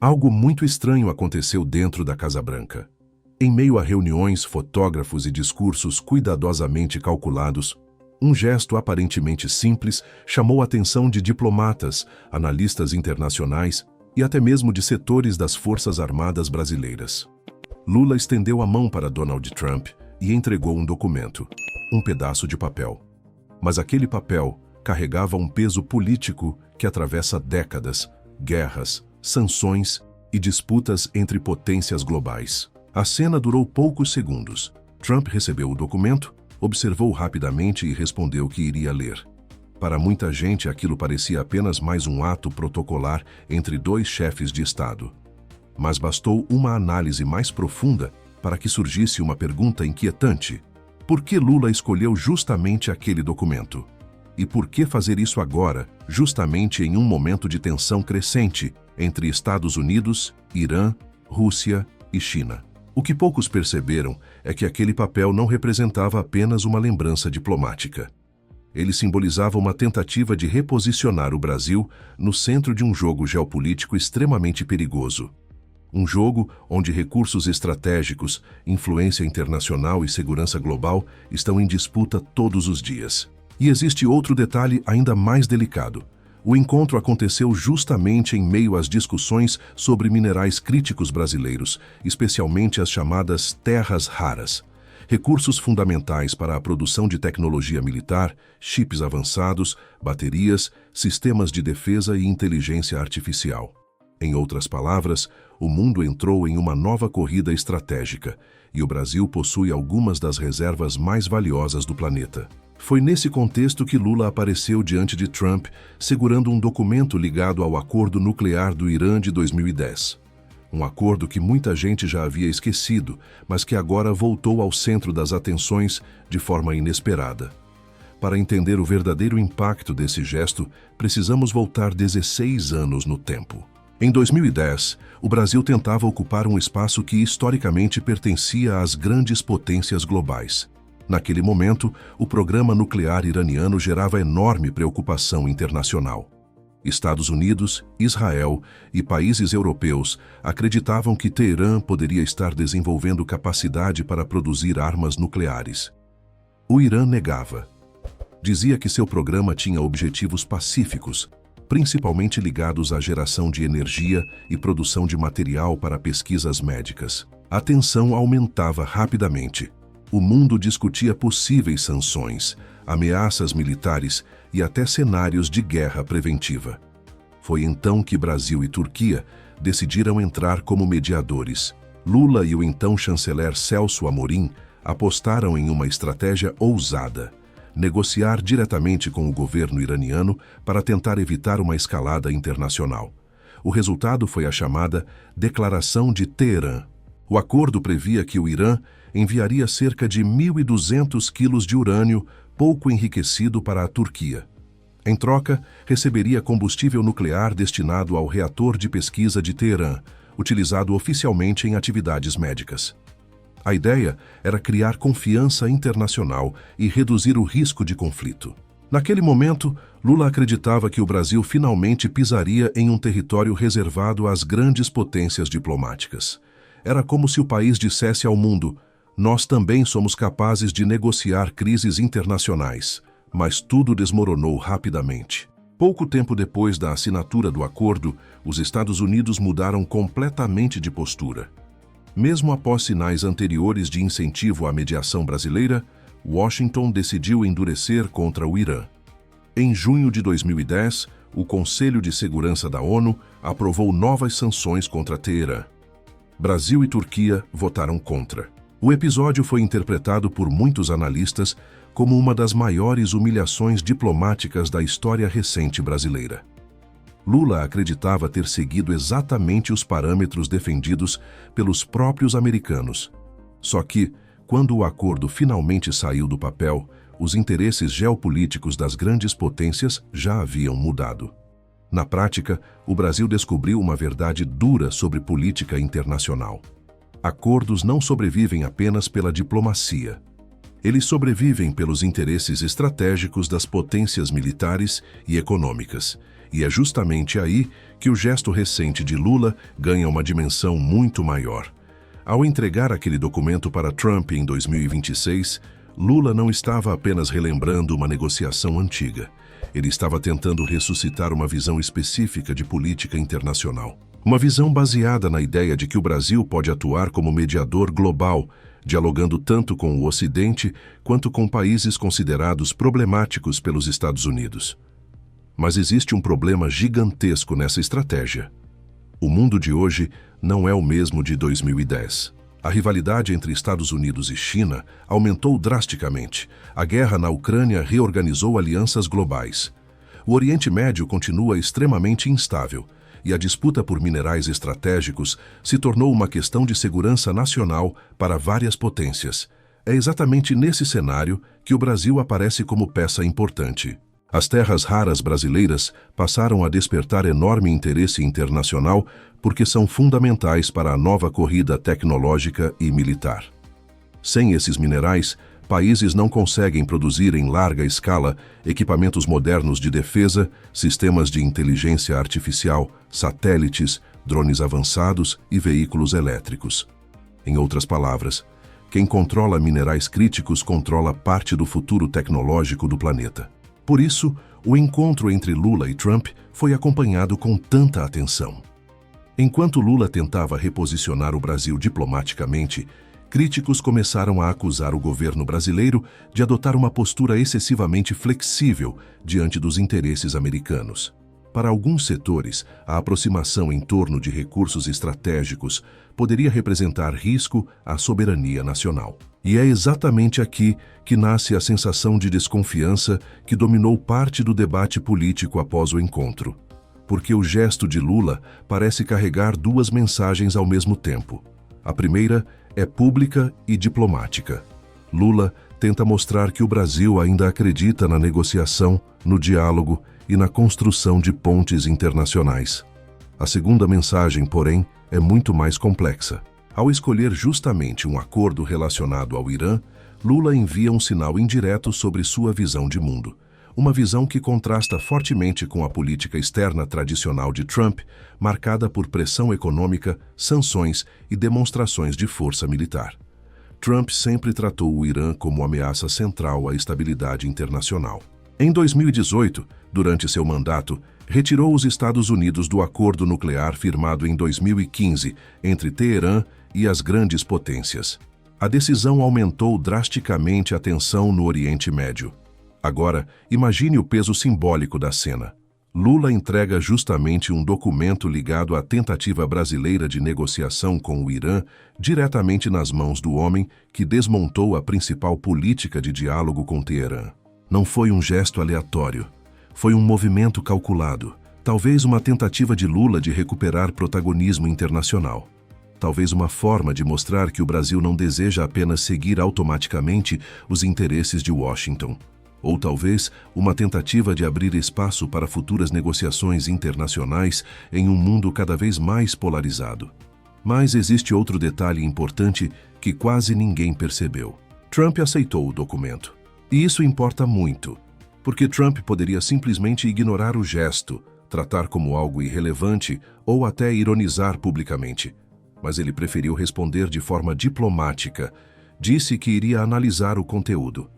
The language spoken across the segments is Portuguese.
Algo muito estranho aconteceu dentro da Casa Branca. Em meio a reuniões, fotógrafos e discursos cuidadosamente calculados, um gesto aparentemente simples chamou a atenção de diplomatas, analistas internacionais e até mesmo de setores das Forças Armadas brasileiras. Lula estendeu a mão para Donald Trump e entregou um documento, um pedaço de papel. Mas aquele papel carregava um peso político que atravessa décadas, guerras, sanções e disputas entre potências globais. A cena durou poucos segundos. Trump recebeu o documento, observou rapidamente e respondeu que iria ler. Para muita gente, aquilo parecia apenas mais um ato protocolar entre dois chefes de Estado. Mas bastou uma análise mais profunda para que surgisse uma pergunta inquietante. Por que Lula escolheu justamente aquele documento? E por que fazer isso agora, justamente em um momento de tensão crescente entre Estados Unidos, Irã, Rússia e China? O que poucos perceberam é que aquele papel não representava apenas uma lembrança diplomática. Ele simbolizava uma tentativa de reposicionar o Brasil no centro de um jogo geopolítico extremamente perigoso. Um jogo onde recursos estratégicos, influência internacional e segurança global estão em disputa todos os dias. E existe outro detalhe ainda mais delicado. O encontro aconteceu justamente em meio às discussões sobre minerais críticos brasileiros, especialmente as chamadas terras raras, recursos fundamentais para a produção de tecnologia militar, chips avançados, baterias, sistemas de defesa e inteligência artificial. Em outras palavras, o mundo entrou em uma nova corrida estratégica e o Brasil possui algumas das reservas mais valiosas do planeta. Foi nesse contexto que Lula apareceu diante de Trump, segurando um documento ligado ao acordo nuclear do Irã de 2010. Um acordo que muita gente já havia esquecido, mas que agora voltou ao centro das atenções de forma inesperada. Para entender o verdadeiro impacto desse gesto, precisamos voltar 16 anos no tempo. Em 2010, o Brasil tentava ocupar um espaço que historicamente pertencia às grandes potências globais. Naquele momento, o programa nuclear iraniano gerava enorme preocupação internacional. Estados Unidos, Israel e países europeus acreditavam que Teherã poderia estar desenvolvendo capacidade para produzir armas nucleares. O Irã negava. Dizia que seu programa tinha objetivos pacíficos, principalmente ligados à geração de energia e produção de material para pesquisas médicas. A tensão aumentava rapidamente. O mundo discutia possíveis sanções, ameaças militares e até cenários de guerra preventiva. Foi então que Brasil e Turquia decidiram entrar como mediadores. Lula e o então chanceler Celso Amorim apostaram em uma estratégia ousada: negociar diretamente com o governo iraniano para tentar evitar uma escalada internacional. O resultado foi a chamada Declaração de Teherã. O acordo previa que o Irã enviaria cerca de 1.200 quilos de urânio pouco enriquecido para a Turquia. Em troca, receberia combustível nuclear destinado ao reator de pesquisa de Teherã, utilizado oficialmente em atividades médicas. A ideia era criar confiança internacional e reduzir o risco de conflito. Naquele momento, Lula acreditava que o Brasil finalmente pisaria em um território reservado às grandes potências diplomáticas. Era como se o país dissesse ao mundo: nós também somos capazes de negociar crises internacionais. Mas tudo desmoronou rapidamente. Pouco tempo depois da assinatura do acordo, os Estados Unidos mudaram completamente de postura. Mesmo após sinais anteriores de incentivo à mediação brasileira, Washington decidiu endurecer contra o Irã. Em junho de 2010, o Conselho de Segurança da ONU aprovou novas sanções contra Teherã. Brasil e Turquia votaram contra. O episódio foi interpretado por muitos analistas como uma das maiores humilhações diplomáticas da história recente brasileira. Lula acreditava ter seguido exatamente os parâmetros defendidos pelos próprios americanos. Só que, quando o acordo finalmente saiu do papel, os interesses geopolíticos das grandes potências já haviam mudado. Na prática, o Brasil descobriu uma verdade dura sobre política internacional. Acordos não sobrevivem apenas pela diplomacia. Eles sobrevivem pelos interesses estratégicos das potências militares e econômicas. E é justamente aí que o gesto recente de Lula ganha uma dimensão muito maior. Ao entregar aquele documento para Trump em 2026, Lula não estava apenas relembrando uma negociação antiga. Ele estava tentando ressuscitar uma visão específica de política internacional. Uma visão baseada na ideia de que o Brasil pode atuar como mediador global, dialogando tanto com o Ocidente quanto com países considerados problemáticos pelos Estados Unidos. Mas existe um problema gigantesco nessa estratégia. O mundo de hoje não é o mesmo de 2010. A rivalidade entre Estados Unidos e China aumentou drasticamente. A guerra na Ucrânia reorganizou alianças globais. O Oriente Médio continua extremamente instável e a disputa por minerais estratégicos se tornou uma questão de segurança nacional para várias potências. É exatamente nesse cenário que o Brasil aparece como peça importante. As terras raras brasileiras passaram a despertar enorme interesse internacional porque são fundamentais para a nova corrida tecnológica e militar. Sem esses minerais, países não conseguem produzir em larga escala equipamentos modernos de defesa, sistemas de inteligência artificial, satélites, drones avançados e veículos elétricos. Em outras palavras, quem controla minerais críticos controla parte do futuro tecnológico do planeta. Por isso, o encontro entre Lula e Trump foi acompanhado com tanta atenção. Enquanto Lula tentava reposicionar o Brasil diplomaticamente, críticos começaram a acusar o governo brasileiro de adotar uma postura excessivamente flexível diante dos interesses americanos. Para alguns setores, a aproximação em torno de recursos estratégicos poderia representar risco à soberania nacional. E é exatamente aqui que nasce a sensação de desconfiança que dominou parte do debate político após o encontro. Porque o gesto de Lula parece carregar duas mensagens ao mesmo tempo. A primeira é pública e diplomática. Lula tenta mostrar que o Brasil ainda acredita na negociação, no diálogo e na construção de pontes internacionais. A segunda mensagem, porém, é muito mais complexa. Ao escolher justamente um acordo relacionado ao Irã, Lula envia um sinal indireto sobre sua visão de mundo. Uma visão que contrasta fortemente com a política externa tradicional de Trump, marcada por pressão econômica, sanções e demonstrações de força militar. Trump sempre tratou o Irã como ameaça central à estabilidade internacional. Em 2018, durante seu mandato, retirou os Estados Unidos do acordo nuclear firmado em 2015 entre Teherã e as grandes potências. A decisão aumentou drasticamente a tensão no Oriente Médio. Agora, imagine o peso simbólico da cena. Lula entrega justamente um documento ligado à tentativa brasileira de negociação com o Irã diretamente nas mãos do homem que desmontou a principal política de diálogo com Teherã. Não foi um gesto aleatório. Foi um movimento calculado. Talvez uma tentativa de Lula de recuperar protagonismo internacional. Talvez uma forma de mostrar que o Brasil não deseja apenas seguir automaticamente os interesses de Washington. Ou talvez uma tentativa de abrir espaço para futuras negociações internacionais em um mundo cada vez mais polarizado. Mas existe outro detalhe importante que quase ninguém percebeu. Trump aceitou o documento. E isso importa muito, porque Trump poderia simplesmente ignorar o gesto, tratar como algo irrelevante ou até ironizar publicamente. Mas ele preferiu responder de forma diplomática. Disse que iria analisar o conteúdo.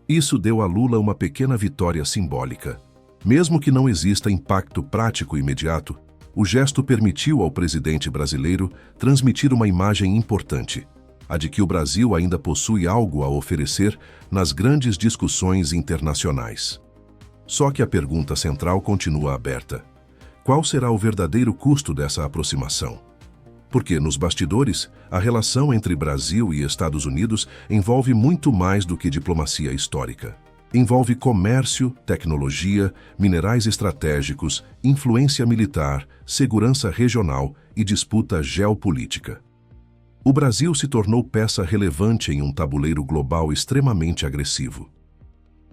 Isso deu a Lula uma pequena vitória simbólica. Mesmo que não exista impacto prático imediato, o gesto permitiu ao presidente brasileiro transmitir uma imagem importante, a de que o Brasil ainda possui algo a oferecer nas grandes discussões internacionais. Só que a pergunta central continua aberta. Qual será o verdadeiro custo dessa aproximação? Porque, nos bastidores, a relação entre Brasil e Estados Unidos envolve muito mais do que diplomacia histórica. Envolve comércio, tecnologia, minerais estratégicos, influência militar, segurança regional e disputa geopolítica. O Brasil se tornou peça relevante em um tabuleiro global extremamente agressivo.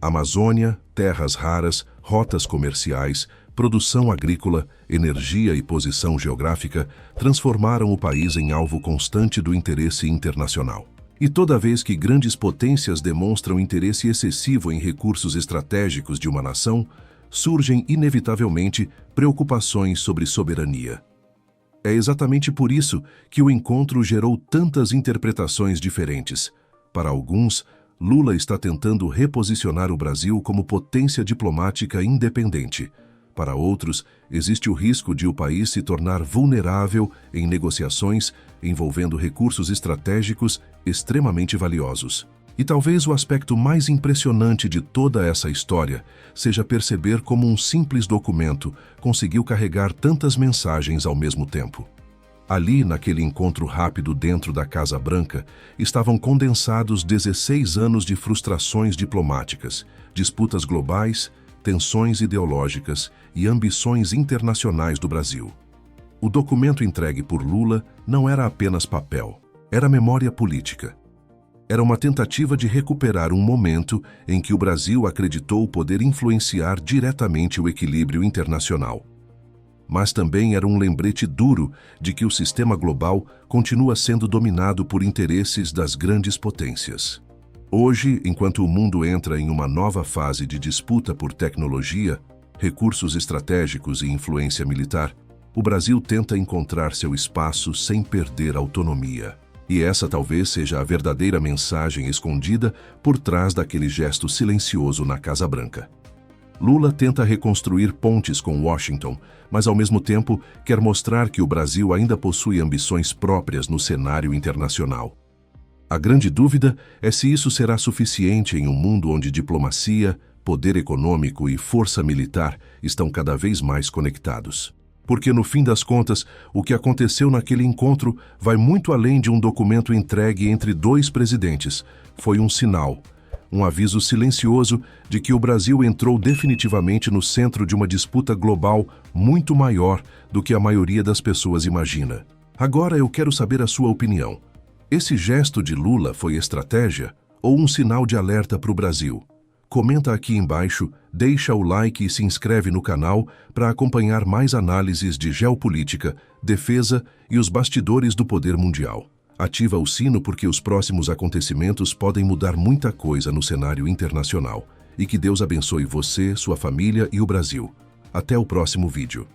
Amazônia, terras raras, rotas comerciais, produção agrícola, energia e posição geográfica transformaram o país em alvo constante do interesse internacional. E toda vez que grandes potências demonstram interesse excessivo em recursos estratégicos de uma nação, surgem inevitavelmente preocupações sobre soberania. É exatamente por isso que o encontro gerou tantas interpretações diferentes. Para alguns, Lula está tentando reposicionar o Brasil como potência diplomática independente. Para outros, existe o risco de o país se tornar vulnerável em negociações envolvendo recursos estratégicos extremamente valiosos. E talvez o aspecto mais impressionante de toda essa história seja perceber como um simples documento conseguiu carregar tantas mensagens ao mesmo tempo. Ali, naquele encontro rápido dentro da Casa Branca, estavam condensados 16 anos de frustrações diplomáticas, disputas globais, tensões ideológicas e ambições internacionais do Brasil. O documento entregue por Lula não era apenas papel, era memória política. Era uma tentativa de recuperar um momento em que o Brasil acreditou poder influenciar diretamente o equilíbrio internacional. Mas também era um lembrete duro de que o sistema global continua sendo dominado por interesses das grandes potências. Hoje, enquanto o mundo entra em uma nova fase de disputa por tecnologia, recursos estratégicos e influência militar, o Brasil tenta encontrar seu espaço sem perder autonomia. E essa talvez seja a verdadeira mensagem escondida por trás daquele gesto silencioso na Casa Branca. Lula tenta reconstruir pontes com Washington, mas ao mesmo tempo quer mostrar que o Brasil ainda possui ambições próprias no cenário internacional. A grande dúvida é se isso será suficiente em um mundo onde diplomacia, poder econômico e força militar estão cada vez mais conectados. Porque, no fim das contas, o que aconteceu naquele encontro vai muito além de um documento entregue entre dois presidentes. Foi um sinal, um aviso silencioso de que o Brasil entrou definitivamente no centro de uma disputa global muito maior do que a maioria das pessoas imagina. Agora eu quero saber a sua opinião. Esse gesto de Lula foi estratégia ou um sinal de alerta para o Brasil? Comenta aqui embaixo, deixa o like e se inscreve no canal para acompanhar mais análises de geopolítica, defesa e os bastidores do poder mundial. Ativa o sino porque os próximos acontecimentos podem mudar muita coisa no cenário internacional. E que Deus abençoe você, sua família e o Brasil. Até o próximo vídeo.